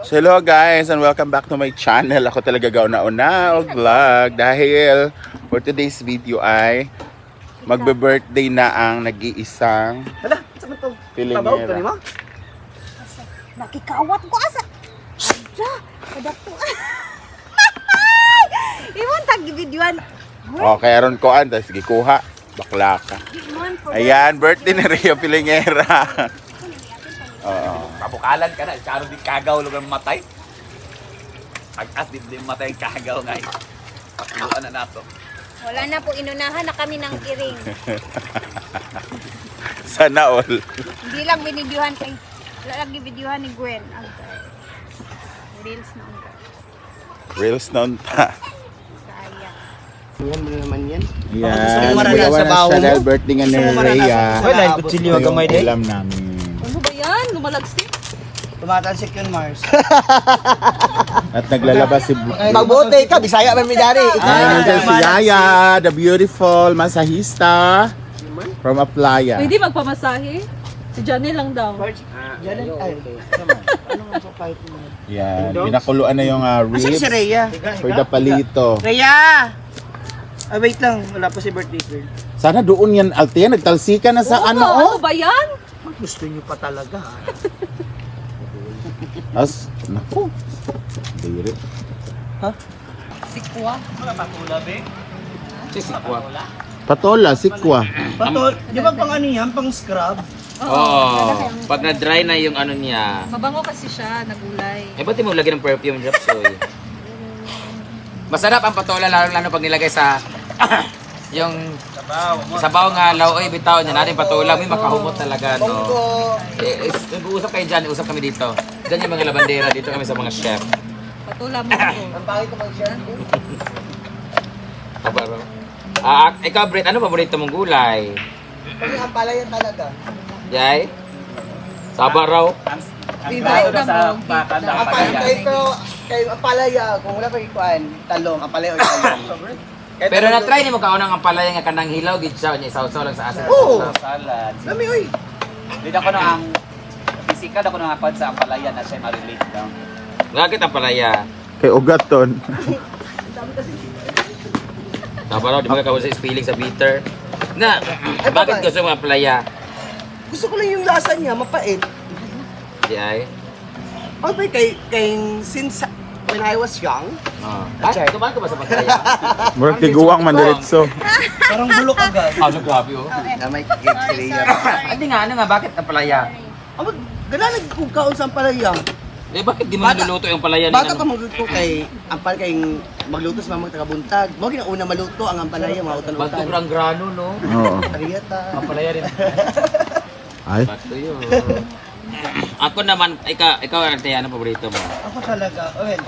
So hello guys and welcome back to my channel. Ako talaga gauna-una og vlog dahil for today's video ay magbe-birthday na ang nag-iisang Hala, saan ba ito? Pilingera. Tabaw ka ni mo? Nakikawat ko asa. Ala, kadak to. Iwan tag-videoan. Okay, aron ko an tas gikuha bakla ka. Ayan, birthday ni Ria Pilingera. Oo. Kabukalan ka na, karon di kagaw lugar matay. Pag-as di matay kagaw ngay. Pakuluan na nato. Wala na po, inunahan na kami ng iring. Sana all. Hindi lang binidyohan kay wala lang gibidyohan ni Gwen. Ang reels na ang Reels noon pa. sayang. Yan mo na naman yan. Yan, mo magawa sa na bawo siya mo? dahil birthday nga ni Gusto mo maranasan Rhea. sa Wala, laabot. Kutsilyo Ito ang gamay yung din. ulam namin. Ano ba yan? Lumalagsik. Tumatalsik yun, Mars. At naglalabas si Magbuti ka, Bisaya man mi dari. nandiyan si Yaya, the beautiful masahista from Aplaya. Pwede magpamasahe? Si Johnny lang daw. Yan ay. Ano nga po kahit mo? Yan, pinakuluan na yung Asan ribs si Rhea? for the palito. Rhea! Ah, wait lang. Wala pa si birthday girl. Sana doon yan, Altea, nagtalsika na sa Oo ano, nga, oh. ano ba yan? Gusto niyo pa talaga. As, naku. Diri. Sikwa. Si sikwa. Patola, sikwa. Patol, di ba pang ano yan? Pang scrub? Oo. Pag na-dry na yung ano niya. Mabango kasi siya, nagulay. Eh, ba't di mo lagyan ng perfume, Japsoy? Masarap ang patola, lalo pag nilagay sa yung sabaw nga laoy bitaw niya natin patola, may makahumot talaga, no? Nag-uusap kayo dyan, usap kami dito. Dyan yung mga labandera, dito kami sa mga chef. Patula mo ako. Ang pangit ko mag-share. Ikaw, Brett, ano paborito mong gulay? Kasi ang pala yan talaga. Yay? Saba raw? Divide na mo. Ang pala kayo ang palaya, kung wala kayo kuan, talong, ang palaya o talong. Pero na-try ni mo kaunang ang palaya nga kanang hilaw, gid siya, niya isaw-saw lang sa asin. Oo! Salad. Lami oy. Dito ko na ang physical ako na nga sa ampalaya na siya ma-relate daw. Bakit ang palaya? Kay Ugaton. Saba raw, di ba kakawin sa spelling sa bitter? Na, bakit gusto mo ang palaya? Gusto ko lang yung lasa niya, mapait. Yay? Okay, kay since when I was young, Ay, kumain ka ba sa palaya? Murag tiguang mandiretso. parang bulok agad. Ano, grabe oh. Na may get si Rhea. Hindi nga, ano nga, bakit ang palaya? Gana nagkukaon sa palaya. Eh, bakit di mo niluluto yung palaya ni Bata pa ano? magluto kay ampal kay magluto sa mamang tagabuntag. Mo ginauna maluto ang ampalaya mga Bato utan-utan. grang grano, no? Oo. Arieta. Ang palaya rin. Ay, Bato yun. Ako naman, ikaw ate, ano paborito mo? Ako talaga. Well,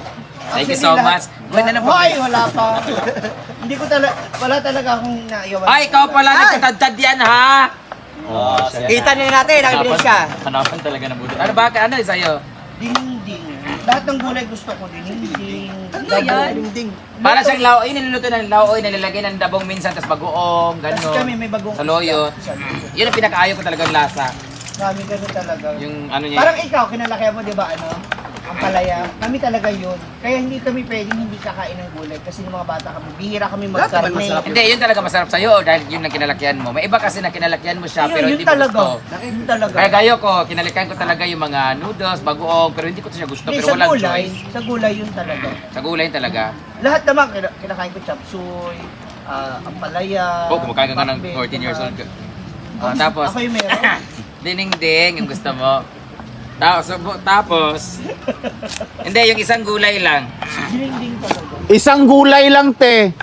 Thank you so much. Gwen, ano Hoy, paborito? wala pa. Hindi ko talaga wala talaga akong naiyawan. Ay, ikaw pala, nagkatadtad yan, ha? Oh, Kita na natin, nakabili siya. Hanapan talaga ng budo. Ano ba? Ano yung sa'yo? Dinding. Lahat ng gulay gusto ko, dinding. Ano yan? Dinding. Para siyang laoy, niluluto ng laoy, nilalagay ng dabong minsan, tapos bagoong, Tapos gano'n. kami may bagong Sa loyo. Yun ang pinakaayaw ko talagang lasa. Kami ganun talaga. Yung ano niya. Parang ikaw, kinalaki mo, di ba, ano? Ang palaya. Kami talaga yun. Kaya hindi kami pwedeng hindi kakain ng gulay. Kasi ng mga bata kami, bihira kami magkarne. Hindi, yun talaga masarap sa'yo dahil yun ang kinalakihan mo. May iba kasi na kinalakihan mo siya pero Yun hindi mo talaga. gusto. Yun talaga. Kaya gayo ko, kinalakihan ko talaga yung mga noodles, bagoong, pero hindi ko siya gusto. Hindi, Pero sa walang gulay, choice. sa gulay yun talaga. Sa gulay talaga. Lahat naman, kinakain ko chop suey, ang palaya. Oh, kumakain ka ng pakbet, 14 years old. Ako- Tapos, Ako yung meron. ding-ding yung gusto mo. Tapos, hindi, yung isang gulay lang. Dinding talaga. isang gulay lang, te.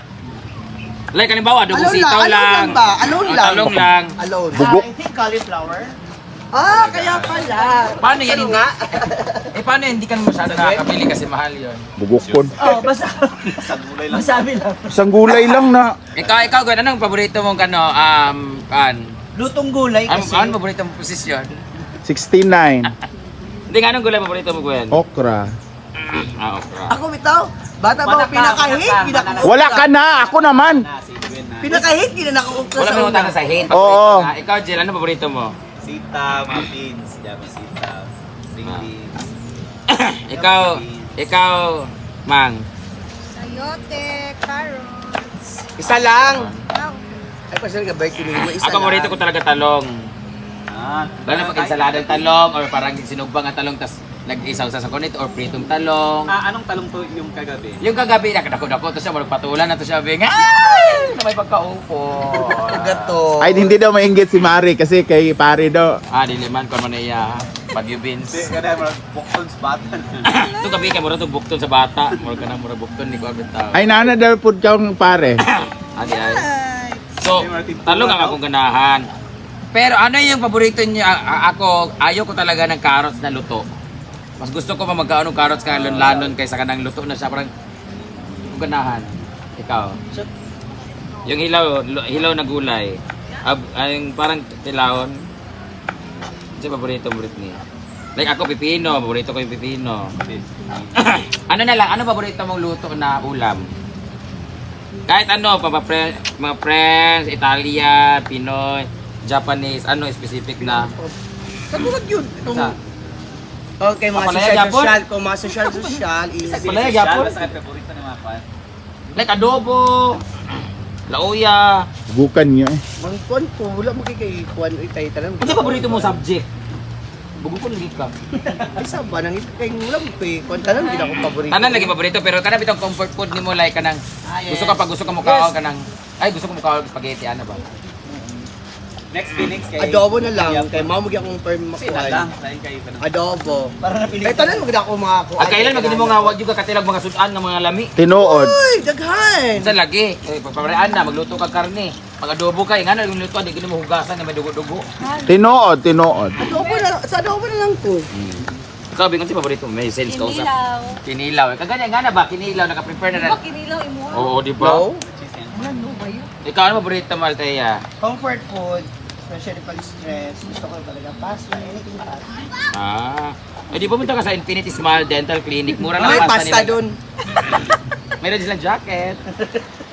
Like, halimbawa, adobo sitaw alone lang. ba? Alone O, lang. talong lang. Alone. Bugok. I think cauliflower. Ah, kaya pala. Paano yan? Ano nga? Eh, paano yan? Hindi ka naman masyado nakakabili kasi mahal yun. Bugokon. Oh, basta. Masabi lang. Isang gulay lang na. Ikaw, Gwen, anong paborito mong Lutong gulay kasi. anong paborito mong posisyon? 69. Hindi nga, anong gulay paborito mo, Gwen? Okra. Okra. Ako bitaw, bata pa ako pinakahit, Wala ka na, ako naman. pinakahit, ginanakaukra Wala sa may una. utang sa hate. Oo. Ikaw, Jill, anong paborito mo? Sitaw, mga beans, dami sitaw. String beans. ikaw, Mang. Sayote, carrots. Isa lang. Wow. Ay, pa sila birthday mo. Isa Ako paborito ko talaga talong. Ah, Lalo na pag ensaladang talong or parang sinugbang ang talong tas nag-isaw sa kunit or pritong talong. anong talong to yung kagabi? Yung kagabi, nakadako-dako to siya, magpatulan na to siya, bing, ay! Na may pagkaupo. Gato. Ay, hindi daw mainggit si Mari kasi kay pare daw. Diliman ko man iya, Baguio beans. Kada bukton sa bata. Ito gabi kay mura to bukton sa bata. Mura ka na mura bukton ni Corbett tao. Ay, nana daw po kang pare. Adi ay. So, talong ang akong ganahan. Pero ano yung paborito niyo? Ako, ayaw ko talaga ng carrots na luto. Mas gusto ko pa magkaano carrots ka lanon kaysa kanang luto na siya. Parang yung ganahan. Ikaw. Yung hilaw na gulay. Yung parang tilawon. Kasi paborito niya. Like ako, pipino. Paborito ko yung pipino. Ano na lang, ano paborito mong luto na ulam? Kahit ano, mga friends, Italia, Pinoy, Japanese, ano specific na. Kabulag yun. Sa, Okay, mga Papalaya, Japon? social-social. Kung mga social-social, easy. Palaya, Japon? Sa paborito ng mga pan. Like adobo, lauya. Bukan niyo eh. Mangkon po, wala magkikaikuan. Itay talang. Ano paborito mong subject? Bugong ko lagi ka. Isa ba, nang itay ulam ko eh. Kung talang, hindi na akong paborito. Tanan lagi paborito, pero kanang bitong comfort food nimo like kanang gusto ka mukhaon kanang gusto ko mukhaon spaghetti ano ba? Next Phoenix kay Adobo na lang, kay mamag akong firm Sila lang. makuha. Sayin kayo ka na. Adobo. Para napili. Kaya tanan maganda ako mga kuha. At kailan magini mo nga wag yung katilag mga sudan nga mga lami. Tinuod. Uy, daghan! Sa lagi, paparean na magluto ka karne. Pag adobo kay ngano yung luto di gini mo hugasan nga may dugo-dugo. Tinuod. Adobo na lang, sa adobo na lang to. Ikaw bingon si paborito mo, may sense ka usap. Kinilaw. Kinilaw. Kaganya nga na ba kinilaw naka-prepare na Di ba rin. kinilaw imo? Oo, di ba? No? Ano ba yun? Ikaw ano paborito mo Althea? Comfort food, especially pag stress, gusto ko talaga pasta, anything pasta. Eh di pumunta ka sa Infinity Smile Dental Clinic. Mura lang May ang pasta nila. dun. Meron silang jacket.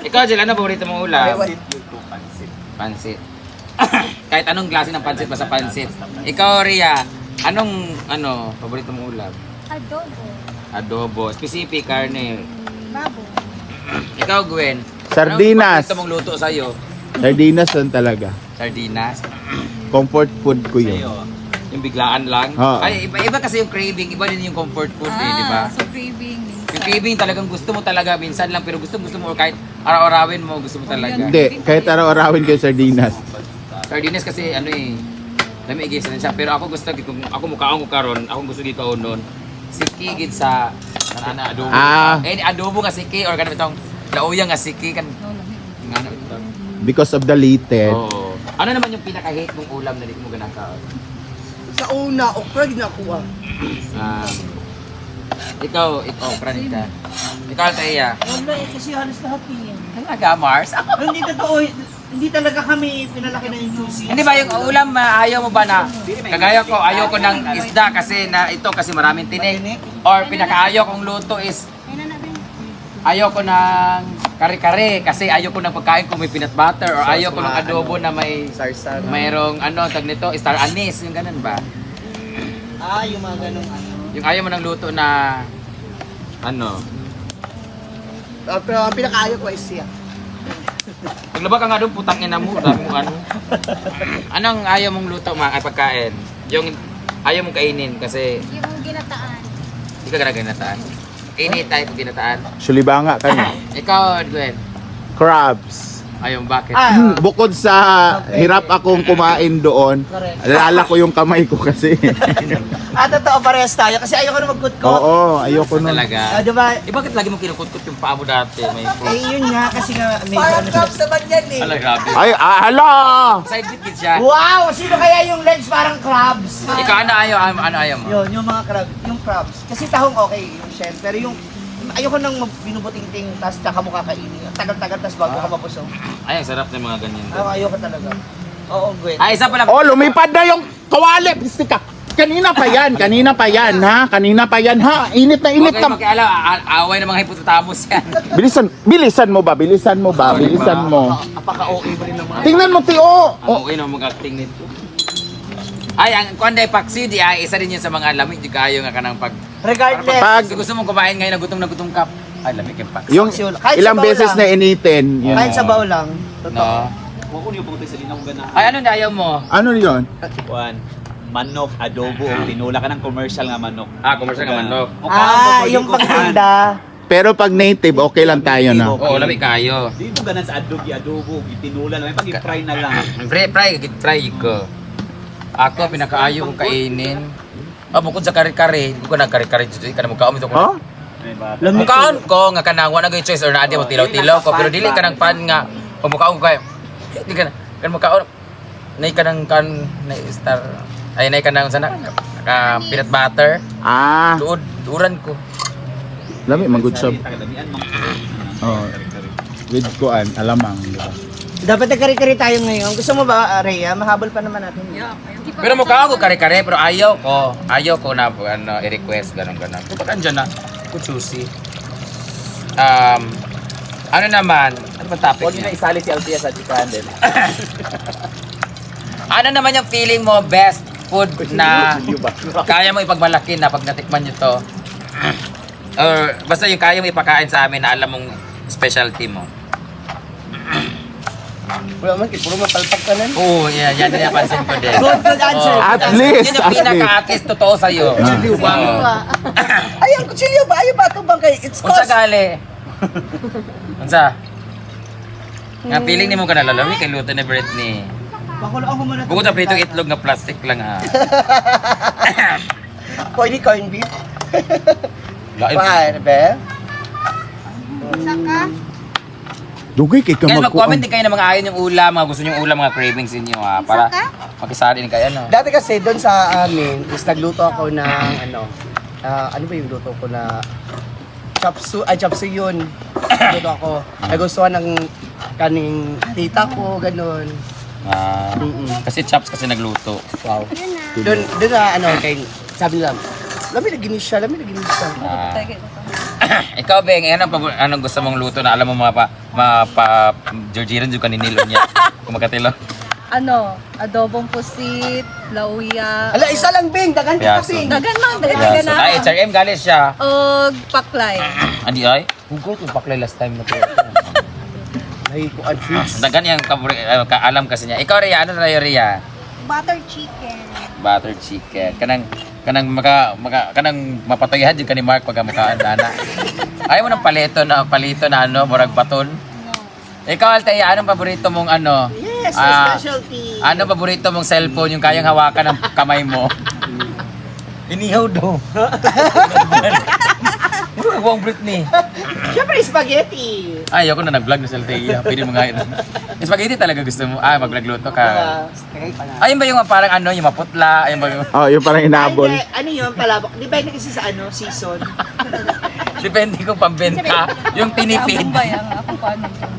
Ikaw Jill, ano paborito mong ulam? Pansit yung two pansit. Pansit. Kahit anong klase ng pansit, basta pansit. Ikaw, Ria, anong paborito mong ulam? Adobo. Adobo. Specific, karne. Babo. Ikaw, Gwen. Sardinas. Anong paborito mong luto sa'yo? Sardinas lang talaga. Sardinas. Comfort food ko yun. Sa'yo. Yung biglaan lang. Oo. Ay, iba kasi yung craving. Iba din yung comfort food, di ba? So craving minsan. Yung craving talagang gusto mo talaga minsan lang, pero gusto mo kahit araw-arawin mo, gusto mo talaga. Hindi, kahit araw-arawin kayo sardinas. Sardinas kasi dami igis na siya. Pero ako gusto, kung ako mukhaon ko karon, ako gusto gikaon nun. Siki gid sa adobo. Adobo nga siki or kanang itong lauya nga siki kan. Nga na ito. Because of the litid. Oo. Ano naman yung pinaka-hate mong ulam na di mo ganakaon? Sa una, okra ginakuha. Ikaw, Pranita. Ikaw, Althea. Wala eh, kasi halos lahat yun. Talaga, Mars? Hindi totoo, hindi talaga kami pinalaki na yung juicy. Hindi ba yung ulam, ayaw mo ba na, kagaya ko, ayaw ko ng isda kasi kasi maraming tinik. Or pinakaayaw kong luto is, Ayun na natin. ayaw ko ng kare-kare kasi ayaw ko ng pagkain kung may peanut butter or ayaw ko ng adobo na may Sarsa. mayroong tag nito, star anise, yung ganun ba? Yung mga ganong ano. Yung ayaw mo ng luto na Pero ang pinakaayaw ko is siya. Paglaba ka nga doon, putang ina mo, dami mo Anong ayaw mong luto mga pagkain? Yung ayaw mong kainin kasi Yung ginataan. hindi ka ginataan. Any type of ginataan. Sulibanga ka na. Ikaw, Gwen, Crabs. ayaw bakit? Bukod sa hirap akong kumain doon, alala ko yung kamay ko kasi. Totoo, parehas tayo. Kasi ayoko na mag-good Oo, ayoko nun. Talaga. Diba? Bakit lagi mo kinukutkot yung paa mo dati? May Yun nga, kasi nga medyo ano siya. naman yan eh. Ala, grabe. Ay, hala! Side bit siya. Wow! Sino kaya yung legs parang crabs? Ikaw, ano ayaw mo? Yun, yung mga crabs. Yung crabs. Kasi tahong okay, yung shell. Pero yung ayoko nang binubuting-ting, tapos tsaka mo kakainin. Tagal-tagal, tapos bago ka mabusog. Ay, ang sarap ng mga ganyan. Ayoko talaga. Oo, Gwen. Ay, isa pala. Oh, lumipad na yung kawali. Pistika. Kanina pa yan, ha? Kanina pa yan, ha? Init na init Okay, na. makialaw, away ng mga hipotatamus yan. Bilisan mo ba? Bilisan mo. Apaka-okay mo rin ng mga... Tingnan mo, Tio. Ang okay na mga acting nito. Ay, ang kuanday paksi di ay isa din yun sa mga lamig di kayo nga kanang pag Regardless. Pag- gusto mong kumain ngayon na gutom ka. Ay, lamig yung paksi. Yung Kahit ilang sabaw beses lang. na initin. Yun. Kahit sabaw lang. Totoo. No. Huwag ko niyo putay sa linaw gana. Ay, ano na ayaw mo? Ano yun? Kuan, manok, adobo, o tinula ka ng commercial nga manok. Ah, commercial nga manok. Yung paghanda. Pero pag native, okay lang tayo na. Oo, lamig kayo. Di mo ganan sa adobo, itinula lang. Pag i-fry na lang. Fry ko. Ako, pinakaayo ko kainin. Bukod sa kare-kare, hindi ko nagkare-kare dito. Ka na mukhaon ito ko. Oh? Mukhaon ko, nga kanang wala na choice or na adi mo tilaw-tilaw ko. Pero dili ka ng fan nga, pag mukhaon ko kayo. Hindi ka na, kan mukhaon. Nay ka ng kan, nay star. Ay, nay ka ng sana, peanut butter. Ah, Uran ko. lami, magod siya. Tagalamian mo. Oh. With kuan, alamang. Diba? Dapat nagkari-kari tayo ngayon. Gusto mo ba, Rhea? Mahabol pa naman natin. Pero mukhaon ko kare-kare, pero ayaw ko na ano, i-request, gano'n. Kapag andyan na, ko choosy. Ano naman, ano ba topic Huwag niyo na niya? isali si Althea sa chikahan din. Ano naman yung feeling mo best food na kaya mo ipagmalaki na pag natikman nyo to? Or basta yung kaya mo ipakain sa amin na alam mong specialty mo. Wala man, puro mapalpak ka na. Oo, yan yung napansin ko din. Good answer. Oo. At least, Yun yung pinaka-at-least totoo sa'yo. Oo. Ay, ang kutsilyo ba? Ayaw ba ito bang kay it's Unsa cost? gali? Unsa? Nga feeling ni mo ka nalalami kay luto ni Britney. Pakulaan ko muna. Bukod sa pritong itlog na plastic lang ha. Pwede corned beef? Lain. Paano, be? Saka, Dugay kay ka Guys, mag-comment magkuan. din kayo ng mga ayaw yung ulam, mga gusto nyo ulam, mga cravings ninyo ha. Para makisali din kayo, ano. Dati kasi doon sa amin, is nagluto ako ng ano ba yung luto ko na chop suey yun. Nagluto ako. Nagustuhan ng kaning tita ko, ganun. Kasi Chops kasi nagluto. Wow. yun na. Doon na ano, kay, sabi nila, lami na ginis siya. Ah. Ikaw, Beng, anong gusto mong luto na alam mo Georgian dyan kaninilo niya. Kung magkatilo. Ano, adobong pusit, lauya. Ala, isa lang, Bing! Dagan ka Piyaso. Bing! Dagan man, dagan Yeah, na. so, ay, HRM galis siya. Og paklay. Andi ay? Hugo, kung paklay last time na to. Ay, kuan foods. Dagan yung alam kasi niya. Ikaw, Rhea, ano na yung Rhea? Butter chicken. Butter chicken. Kanang mapatoyahan din ka ni Mark pag makaan na. Ayaw mo ng palito na ano, murag baton. Ikaw, Althea, anong paborito mong ano? Yes, my specialty. Ano paborito mong cellphone yung kayang hawakan ng kamay mo? Inihaw daw. Huwag Britney. Siyempre, spaghetti. Ay, ako na nag-vlog na sa Althea. Pwede mo nga yun. Spaghetti talaga gusto mo. Ah, maglagluto ka. Ayun ba yung parang ano, yung maputla? Ayun ba yung... Oh, yung parang inabol. Ay, ano yun, palabok. Di ba yun kasi sa ano, season? Depende kung pambenta. Yung tinipid. Abong ba yan? Ako paano yun?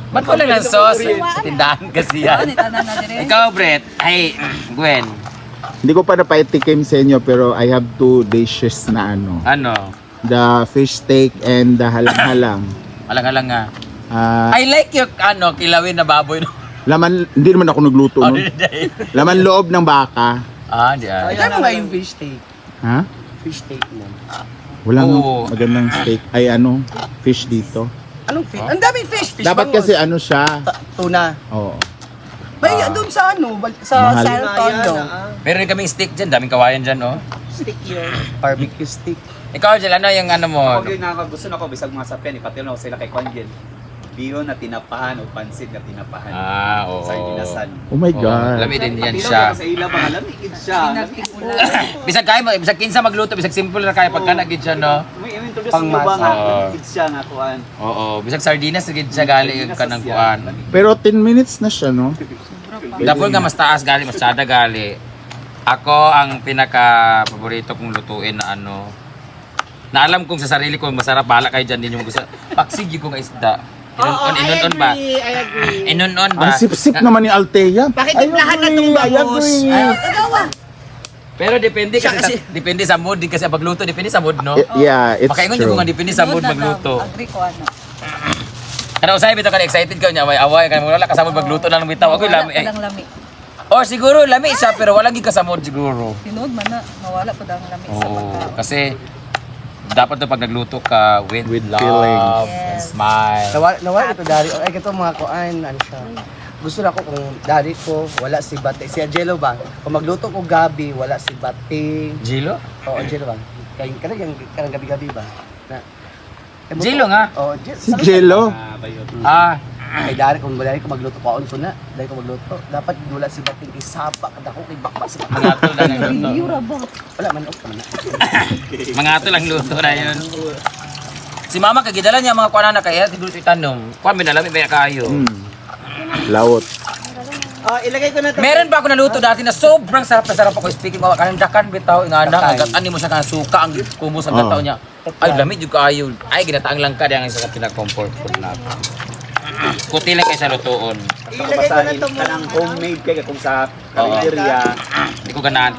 Ba't wala ng sauce? Tindahan kasi Ano, yan. itanan na dire? Ikaw, Brett. Ay, Gwen. Hindi ko pa napaitikim sa inyo pero I have 2 dishes na ano. Ano? The fish steak and the halang-halang. Alang-alang nga. Ah, I like yung ano, kilawin na baboy. No? laman, hindi naman ako nagluto Oh, nun. Laman loob ng baka. Ah, di ah. Ito mo nga yung fish steak. Ha? Fish steak mo. Wala Oo. nga magandang steak. Ay ano, fish dito. Anong fish? Ang daming fish. Fish Dapat bangos. kasi ano siya. Tuna. Oo. May doon sa ano, sa Mahal. San Antonio. Meron rin kaming steak dyan. Daming kawayan dyan, oh. Stick yun. Barbecue steak. Ikaw, Jel, ano yung ano mo? Ako yung gusto na ko, bisag mga sapyan, ipatilo na ko sila kay Kwangen. Biyo na tinapahan o pansit na tinapahan. Ah, oo. Sardinasan. Oh my Oh, God. lami din yan Patilaw siya. ka sa ila, mga lamigid siya. Pinagtimula. Bisag kaya mo, bisag kinsa magluto, bisag simple na kaya pagka nagid siya, no? May introduce Pang mo ba nga, masa. lamigid siya nga kuan. Oo, bisag sardinas nagid siya gali ka ng kuan. Pero 10 minutes na siya, no? Dapol nga mas taas gali, mas tsada gali. Ako ang pinaka paborito kong lutuin na ano. Na alam kong sa sarili ko masarap, bahala kayo dyan din yung gusto. Paksig yung kong isda. Inunon ba? I agree. Inunon Ang ba? sip-sip naman ni Althea. Pakitimplahan na tong I bangus. agree. Pero depende kasi depende sa mood din kasi ang pagluto depende sa mood, no? Yeah, it's Makaingon true. yung mga depende sa mood Sunod na magluto. daw. Agree ko ano. Ano usay bitaw ka excited ka nya away ka mo wala kasama magluto lang bitaw. Ako Wala lami. ka lang lami. Or siguro lami siya pero walang gikasamod siguro. Tinood man na, mawala po ang lamig sa Oo, pagkaon. kasi dapat to pag nagluto ka with love feelings. and Yes. smile. Nawala ito dari. Ay, ito mga kuan, ano siya. Gusto na ko kung dari ko, wala si Bate. Si Angelo ba? Kung magluto ko gabi, wala si Bate. Jilo? O, Angelo ba? Kanang gabi-gabi ba? Na, Jilo nga. O, Si Jello. Bayot. Ay, dari kung magluto ko, ko na. Dari ko magluto. Dapat wala si Bate. Isapa ka ko kay bakba sa Mga atol lang ang luto. Yura ba? Wala man, okay man. Mga atol lang luto na yun. Si mama kagidala niya mga kuanan na kaya siguro itanong. Kuan minalami ba kayo? Lawot. Oh, ilagay ko na to. Meron ba ako naluto dati na sobrang sarap na sarap ako speaking of kanang dakan bitaw ingana agatan mo sa kanang suka ang kumus ang gataw niya. Ay lamig jud kaayo. Ay ginataang lang ka ang isa ka pinaka-comfort food na. Kuti lang kay sa lutoon. Ilagay ko na to mo. Kanang homemade kay kung sa karinderya. Hindi ko ganahan.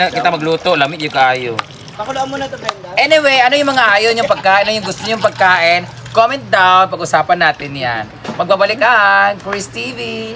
Kita magluto, lamig jud kaayo. Pakuloan mo na to, Brenda. Anyway, ano yung mga ayaw niyong pagkain, ano yung gusto niyong pagkain? Comment down, pag-usapan natin yan. Magbabalikan, Chris TV.